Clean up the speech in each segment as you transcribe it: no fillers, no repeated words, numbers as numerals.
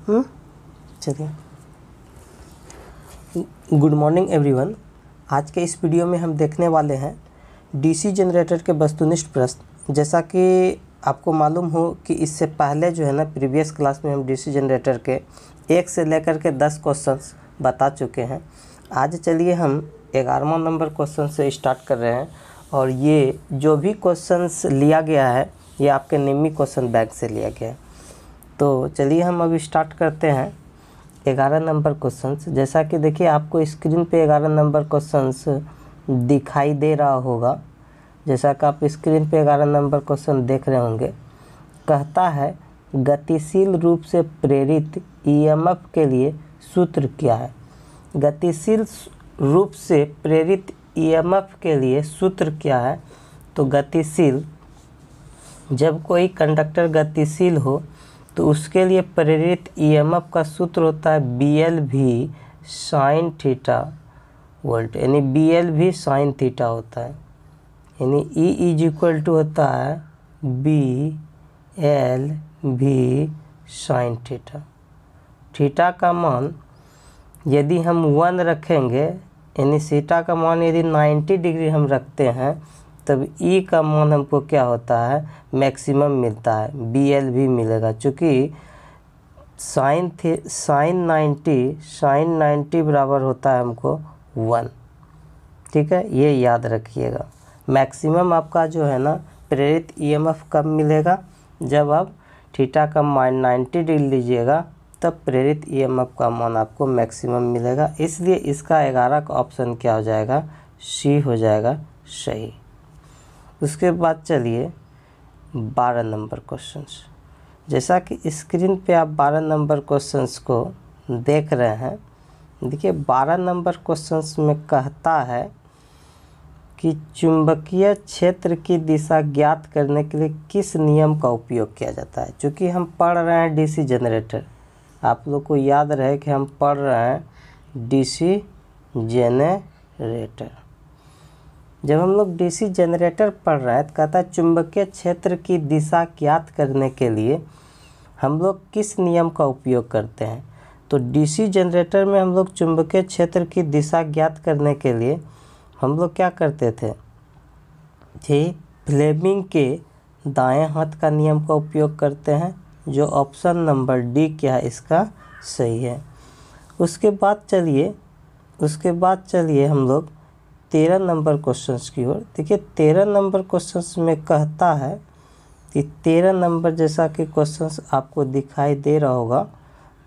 चलिए, good morning everyone. आज के इस वीडियो में हम देखने वाले हैं डीसी जनरेटर के वस्तुनिष्ठ प्रश्न। जैसा कि आपको मालूम हो कि इससे पहले जो है ना प्रीवियस क्लास में हम डीसी जनरेटर के 1 से लेकर के 10 क्वेश्चंस बता चुके हैं। आज चलिए हम 11वां नंबर क्वेश्चन से स्टार्ट कर रहे हैं और ये जो भी क्वेश्चंस लिया गया है ये आपके निम्मी क्वेश्चन बैंक से लिया गया है। तो चलिए हम अभी स्टार्ट करते हैं 11 नंबर क्वेश्चंस। जैसा कि देखिए आपको स्क्रीन पे 11 नंबर क्वेश्चंस दिखाई दे रहा होगा। जैसा कि आप स्क्रीन पे 11 नंबर क्वेश्चन देख रहे होंगे। कहता है गतिशील रूप से प्रेरित ईएमएफ के लिए सूत्र क्या है। गतिशील रूप से प्रेरित ईएमएफ के लिए सूत्र क्या है। तो गतिशील, जब कोई कंडक्टर गतिशील हो तो उसके लिए प्रेरित ईएमएफ का सूत्र होता है BL साइन थीटा वोल्ट, यानी BL साइन थीटा होता है, यानी E होता है BL साइन थीटा। थीटा का मान यदि हम 1 रखेंगे, यानी थीटा का मान यदि 90 डिग्री हम रखते हैं, तब E का मान हमको क्या होता है, मैक्सिमम मिलता है, BL मिलेगा। चूँकि साइन 90 बराबर होता है हमको 1। ठीक है, ये याद रखिएगा। मैक्सिमम आपका जो है ना प्रेरित ईएमएफ कब मिलेगा, जब आप थीटा का मान 90 डिग्री लीजिएगा, तब प्रेरित ईएमएफ का मान आपको मैक्सिमम मिलेगा। इसलिए इसका 11 का ऑप्शन क्या हो जाएगा, C हो जाएगा सही। उसके बाद चलिए 12 नंबर क्वेश्चंस। जैसा कि स्क्रीन पे आप 12 नंबर क्वेश्चंस को देख रहे हैं। देखिए 12 नंबर क्वेश्चंस में कहता है कि चुंबकीय क्षेत्र की दिशा ज्ञात करने के लिए किस नियम का उपयोग किया जाता है। चूँकि हम पढ़ रहे हैं डीसी जनरेटर, आप लोग को याद रहे कि हम पढ़ रहे हैं डीसी जनरेटर। जब हम लोग डीसी जनरेटर पढ़ रहे हैं तो कहता है चुंबकीय क्षेत्र की दिशा ज्ञात करने के लिए हम लोग किस नियम का उपयोग करते हैं। तो डीसी जनरेटर में हम लोग चुंबकीय क्षेत्र की दिशा ज्ञात करने के लिए हम लोग क्या करते थे कि फ्लेमिंग के दाएं हाथ का नियम का उपयोग करते हैं, जो ऑप्शन नंबर डी क्या है इसका सही है। उसके बाद चलिए हम लोग 13 नंबर क्वेश्चंस की ओर। देखिए 13 नंबर क्वेश्चंस में कहता है कि 13 नंबर जैसा कि क्वेश्चंस आपको दिखाई दे रहा होगा।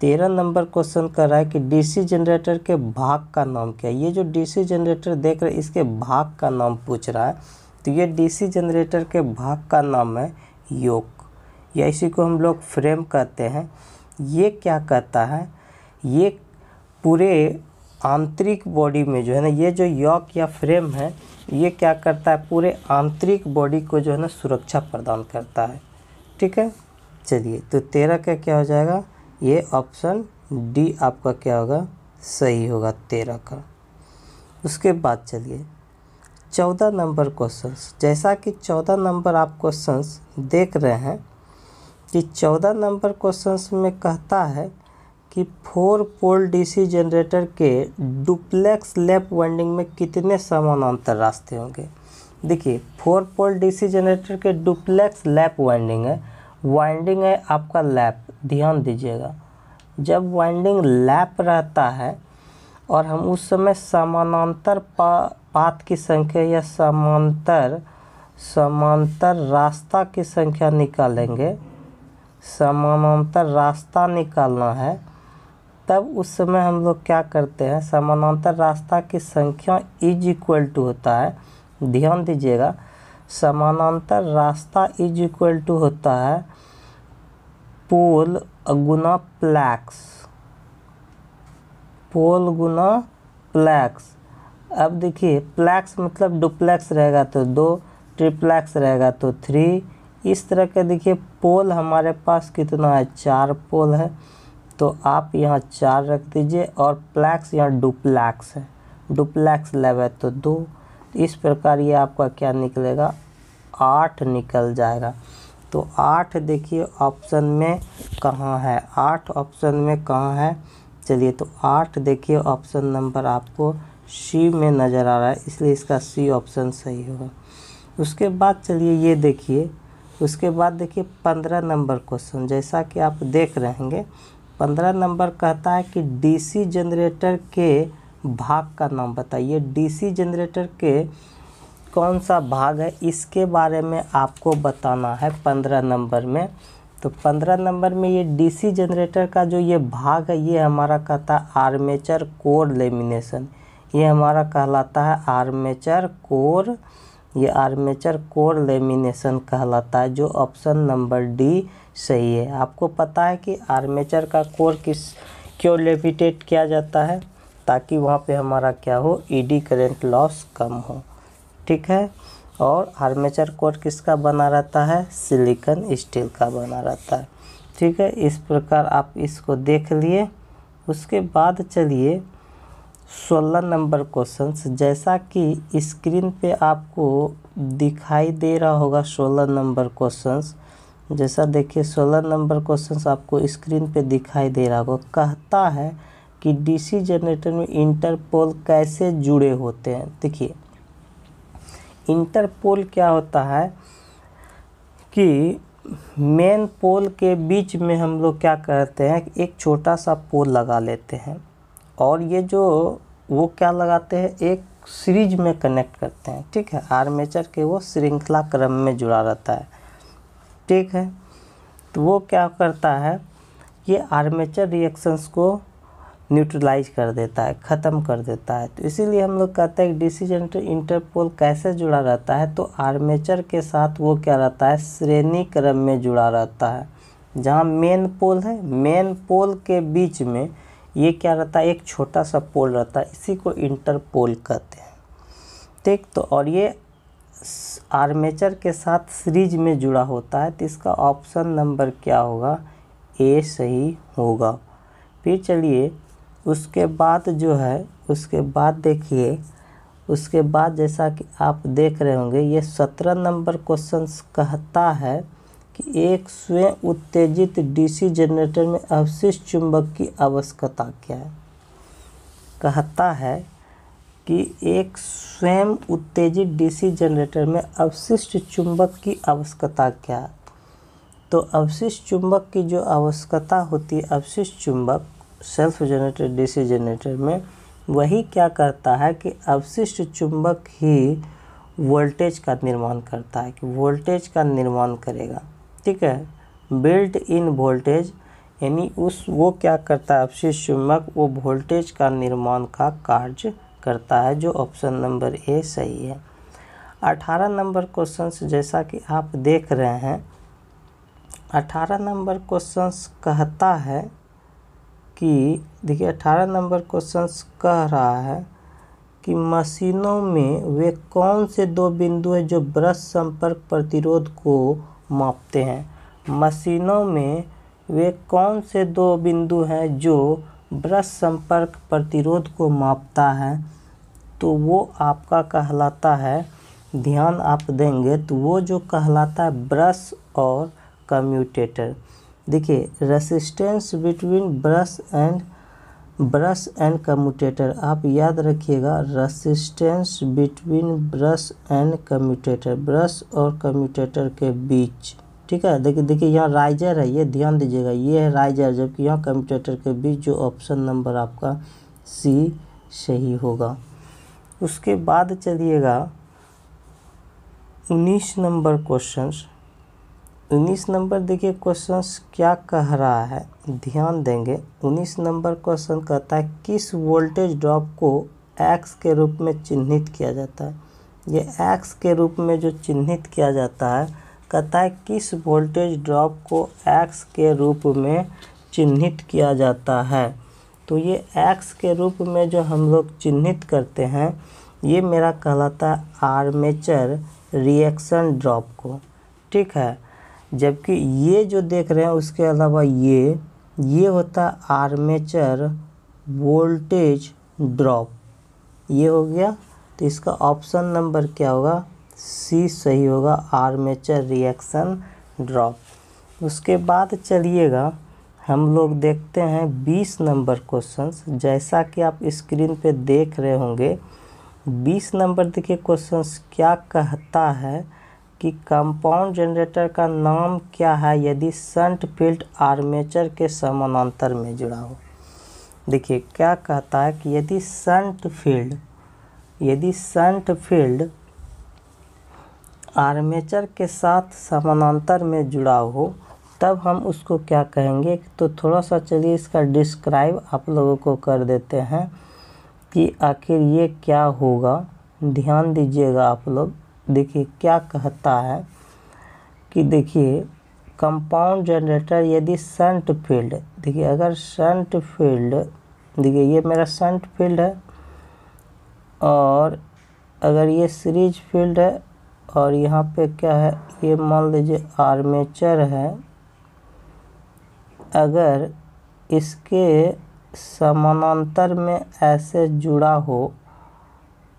13 नंबर क्वेश्चन कर रहा है कि डीसी जनरेटर के भाग का नाम क्या है। ये जो डीसी जनरेटर देख रहे हैं इसके भाग का नाम पूछ रहा है। तो ये डीसी जनरेटर के भाग का नाम है योक, या इसी को हम लोग फ्रेम कहते हैं। ये क्या कहता है, ये पूरे आंतरिक बॉडी में जो है ना, ये जो योक या फ्रेम है, ये क्या करता है, पूरे आंतरिक बॉडी को जो है ना सुरक्षा प्रदान करता है। ठीक है, चलिए तो 13 का क्या हो जाएगा, ये ऑप्शन डी आपका क्या होगा, सही होगा 13 का। उसके बाद चलिए 14 नंबर क्वेश्चंस। जैसा कि 14 नंबर आप क्वेश्चंस देख रहे हैं कि 14 नंबर क्वेश्चंस में कहता है कि 4 पोल डीसी जनरेटर के डुप्लेक्स लैप वाइंडिंग में कितने समानांतर रास्ते होंगे। देखिए 4 पोल डीसी जनरेटर के डुप्लेक्स लैप वाइंडिंग है आपका लैप। ध्यान दीजिएगा, जब वाइंडिंग लैप रहता है और हम उस समय समानांतर पाथ की संख्या या समांतर रास्ता की संख्या निकालेंगे, समानांतर रास्ता निकालना है, तब उस समय हम लोग क्या करते हैं, समानांतर रास्ता की संख्या इज इक्वल टू होता है। ध्यान दीजिएगा, समानांतर रास्ता इज इक्वल टू होता है पोल गुना प्लैक्स, पोल गुना प्लैक्स। अब देखिए प्लैक्स मतलब डुप्लेक्स रहेगा तो 2, ट्रिप्लेक्स रहेगा तो 3। इस तरह के देखिए पोल हमारे पास कितना है, 4 पोल है। तो आप यहाँ 4 रख दीजिए और प्लैक्स यहाँ डुप्लेक्स है, डुप्लेक्स लैब है तो 2। इस प्रकार ये आपका क्या निकलेगा, 8 निकल जाएगा। तो 8 देखिए ऑप्शन में कहाँ है, 8 ऑप्शन में कहाँ है। चलिए तो 8 देखिए ऑप्शन नंबर आपको सी में नज़र आ रहा है, इसलिए इसका सी ऑप्शन सही होगा। उसके बाद चलिए ये देखिए, उसके बाद देखिए 15 नंबर क्वेश्चन, जैसा कि आप देख रहे होंगे 15 नंबर कहता है कि डीसी जनरेटर के भाग का नाम बताइए। डीसी जनरेटर के कौन सा भाग है, इसके बारे में आपको बताना है 15 नंबर में। तो 15 नंबर में ये डीसी जनरेटर का जो ये भाग है, ये हमारा कहता है आर्मेचर कोर लेमिनेशन। ये हमारा कहलाता है आर्मेचर कोर, ये आर्मेचर कोर लेमिनेशन कहलाता है, जो ऑप्शन नंबर डी सही है। आपको पता है कि आर्मेचर का कोर क्यों लेमिनेट किया जाता है, ताकि वहाँ पे हमारा क्या हो, ईडी करंट लॉस कम हो, ठीक है। और आर्मेचर कोर किसका बना रहता है, सिलिकॉन स्टील का बना रहता है, ठीक है। इस प्रकार आप इसको देख लिए। उसके बाद चलिए 16 नंबर क्वेश्चंस, जैसा कि स्क्रीन पे आपको दिखाई दे रहा होगा 16 नंबर क्वेश्चंस, जैसा देखिए 16 नंबर क्वेश्चंस आपको स्क्रीन पे दिखाई दे रहा होगा। कहता है कि डीसी जनरेटर में इंटरपोल कैसे जुड़े होते हैं। देखिए इंटरपोल क्या होता है कि मेन पोल के बीच में हम लोग क्या करते हैं, एक छोटा सा पोल लगा लेते हैं, और ये जो वो क्या लगाते हैं, एक सीरीज में कनेक्ट करते हैं, ठीक है। आर्मेचर के वो श्रृंखला क्रम में जुड़ा रहता है, ठीक है। तो वो क्या करता है, ये आर्मेचर रिएक्शंस को न्यूट्रलाइज कर देता है, ख़त्म कर देता है। तो इसीलिए हम लोग कहते हैं कि डीसी जनरेटर इंटरपोल कैसे जुड़ा रहता है, तो आर्मेचर के साथ वो क्या रहता है, श्रेणी क्रम में जुड़ा रहता है। जहाँ मेन पोल है, मेन पोल के बीच में ये क्या रहता है, एक छोटा सा पोल रहता है, इसी को इंटरपोल कहते हैं, ठीक। तो और ये आर्मेचर के साथ सीरीज में जुड़ा होता है, तो इसका ऑप्शन नंबर क्या होगा, ए सही होगा। फिर चलिए उसके बाद जो है, उसके बाद देखिए, उसके बाद जैसा कि आप देख रहे होंगे, ये 17 नंबर क्वेश्चंस कहता है कि एक स्वयं उत्तेजित डीसी जनरेटर में अवशिष्ट चुंबक की आवश्यकता क्या है। कहता है कि एक स्वयं उत्तेजित डीसी जनरेटर में अवशिष्ट चुंबक की आवश्यकता क्या है। तो अवशिष्ट चुंबक की जो आवश्यकता होती है, अवशिष्ट चुंबक सेल्फ जनरेटेड डीसी जनरेटर में, वही क्या करता है कि अवशिष्ट चुंबक ही वोल्टेज का निर्माण करता है, कि वोल्टेज का निर्माण करेगा, ठीक है। बिल्ट इन वोल्टेज, यानी वो क्या करता है, अवशिष्ट चुंबक वो वोल्टेज का निर्माण का कार्य करता है, जो ऑप्शन नंबर ए सही है। 18 नंबर क्वेश्चंस, जैसा कि आप देख रहे हैं 18 नंबर क्वेश्चंस कहता है कि देखिए 18 नंबर क्वेश्चंस कह रहा है कि मशीनों में वे कौन से दो बिंदु हैं जो ब्रश संपर्क प्रतिरोध को मापते हैं। मशीनों में वे कौन से दो बिंदु हैं जो ब्रश संपर्क प्रतिरोध को मापता है, तो वो आपका कहलाता है, ध्यान आप देंगे तो वो जो कहलाता है ब्रश और कम्यूटेटर। देखिए resistance between brush and commutator, आप याद रखिएगा, resistance between brush and commutator, brush और कम्यूटेटर के बीच, ठीक है। देखिए यहाँ राइजर है, ये ध्यान दीजिएगा, ये है राइजर, जबकि यहाँ कम्यूटेटर के बीच, जो ऑप्शन नंबर आपका सी सही होगा। उसके बाद चलिएगा 19 नंबर क्वेश्चंस। 19 नंबर देखिए क्वेश्चंस क्या कह रहा है, ध्यान देंगे। 19 नंबर क्वेश्चन कहता है किस वोल्टेज ड्रॉप को एक्स के रूप में चिन्हित किया जाता है। ये एक्स के रूप में जो चिन्हित किया जाता है, कहता है किस वोल्टेज ड्रॉप को एक्स के रूप में चिन्हित किया जाता है। तो ये एक्स के रूप में जो हम लोग चिन्हित करते हैं, ये मेरा कहलाता है आर्मेचर रिएक्शन ड्रॉप को, ठीक है। जबकि ये जो देख रहे हैं उसके अलावा ये होता है आर्मेचर वोल्टेज ड्रॉप, ये हो गया। तो इसका ऑप्शन नंबर क्या होगा, सी सही होगा, आर्मेचर रिएक्शन ड्रॉप। उसके बाद चलिएगा हम लोग देखते हैं 20 नंबर क्वेश्चंस। जैसा कि आप स्क्रीन पे देख रहे होंगे 20 नंबर देखिए क्वेश्चंस क्या कहता है कि कंपाउंड जनरेटर का नाम क्या है यदि शंट फील्ड आर्मेचर के समानांतर में जुड़ा हो। देखिए क्या कहता है कि यदि शंट फील्ड आर्मेचर के साथ समानांतर में जुड़ा हो तब हम उसको क्या कहेंगे। तो थोड़ा सा चलिए इसका डिस्क्राइब आप लोगों को कर देते हैं कि आखिर ये क्या होगा। ध्यान दीजिएगा आप लोग। देखिए क्या कहता है कि देखिए कंपाउंड जनरेटर यदि शंट फील्ड, देखिए अगर शंट फील्ड, देखिए ये मेरा शंट फील्ड है और अगर ये सीरीज फील्ड है और यहाँ पे क्या है ये मान लीजिए आर्मेचर है, अगर इसके समानांतर में ऐसे जुड़ा हो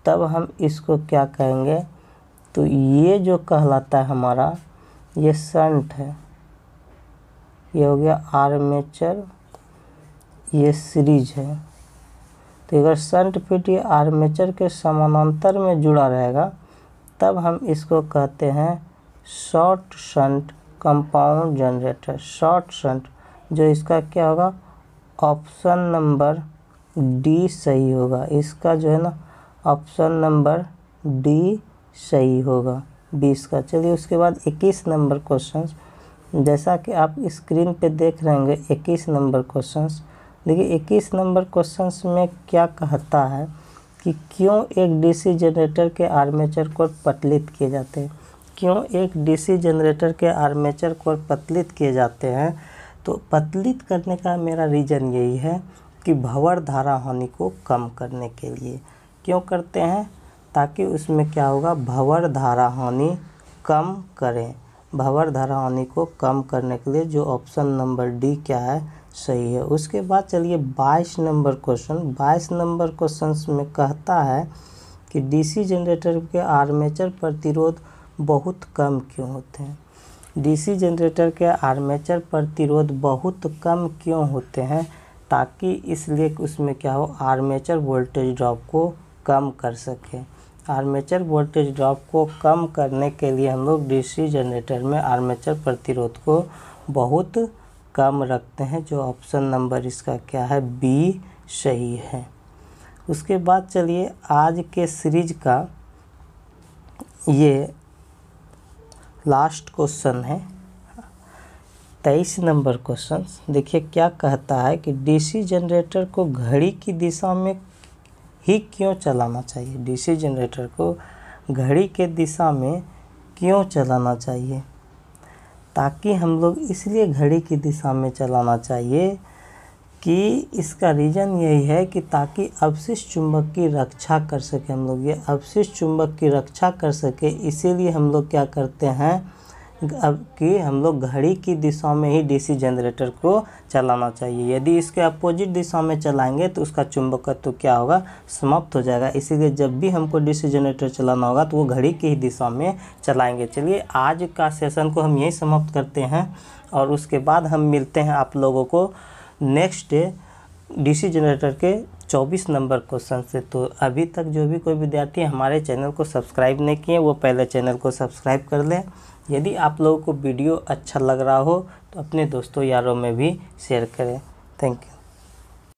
तब हम इसको क्या कहेंगे। तो ये जो कहलाता है हमारा ये शंट है, ये हो गया आर्मेचर, ये सीरीज है। तो अगर शंट फील्ड ये आर्मेचर के समानांतर में जुड़ा रहेगा तब हम इसको कहते हैं short shunt compound generator. Short shunt जो इसका क्या होगा ऑप्शन नंबर डी सही होगा। इसका जो है ना ऑप्शन नंबर डी सही होगा 20 का। चलिए उसके बाद 21 नंबर क्वेश्चंस। जैसा कि आप स्क्रीन पे देख रहे होंगे 21 नंबर क्वेश्चंस। देखिए 21 नंबर क्वेश्चंस में क्या कहता है कि क्यों एक डीसी जनरेटर के आर्मेचर कोर पतलित किए जाते हैं। क्यों एक डीसी जनरेटर के आर्मेचर कोर पतलित किए जाते हैं। तो पतलित करने का मेरा रीज़न यही है कि भंवर धारा हानि को कम करने के लिए। क्यों करते हैं, ताकि उसमें क्या होगा भंवर धारा हानि कम करें। भंवर धारा हानि को कम करने के लिए जो ऑप्शन नंबर डी क्या है सही है। उसके बाद चलिए 22 नंबर क्वेश्चन। 22 नंबर क्वेश्चन में कहता है कि डीसी जनरेटर के आर्मेचर प्रतिरोध बहुत कम क्यों होते हैं। डीसी जनरेटर के आर्मेचर प्रतिरोध बहुत कम क्यों होते हैं, ताकि इसलिए उसमें क्या हो आर्मेचर वोल्टेज ड्रॉप को कम कर सके। आर्मेचर वोल्टेज ड्रॉप को कम करने के लिए हम लोग डीसी जनरेटर में आर्मेचर प्रतिरोध को बहुत कम रखते हैं, जो ऑप्शन नंबर इसका क्या है बी सही है। उसके बाद चलिए आज के सीरीज का ये लास्ट क्वेश्चन है 23 नंबर क्वेश्चन। देखिए क्या कहता है कि डीसी जनरेटर को घड़ी की दिशा में ही क्यों चलाना चाहिए। डीसी जनरेटर को घड़ी के दिशा में क्यों चलाना चाहिए। ताकि हम लोग इसलिए घड़ी की दिशा में चलाना चाहिए कि इसका रीज़न यही है कि ताकि अवशिष्ट चुंबक की रक्षा कर सके हम लोग। ये अवशिष्ट चुंबक की रक्षा कर सके, इसीलिए हम लोग क्या करते हैं अब कि हम लोग घड़ी की दिशा में ही डीसी जनरेटर को चलाना चाहिए। यदि इसके अपोजिट दिशा में चलाएंगे तो उसका चुंबकत्व तो क्या होगा समाप्त हो जाएगा। इसीलिए जब भी हमको डीसी जनरेटर चलाना होगा तो वो घड़ी की ही दिशा में चलाएंगे। चलिए आज का सेशन को हम यही समाप्त करते हैं और उसके बाद हम मिलते हैं आप लोगों को नेक्स्ट डे डीसी जनरेटर के 24 नंबर क्वेश्चन से। तो अभी तक जो भी कोई विद्यार्थी हमारे चैनल को सब्सक्राइब नहीं किए वो पहले चैनल को सब्सक्राइब कर लें। यदि आप लोगों को वीडियो अच्छा लग रहा हो तो अपने दोस्तों यारों में भी शेयर करें। Thank you.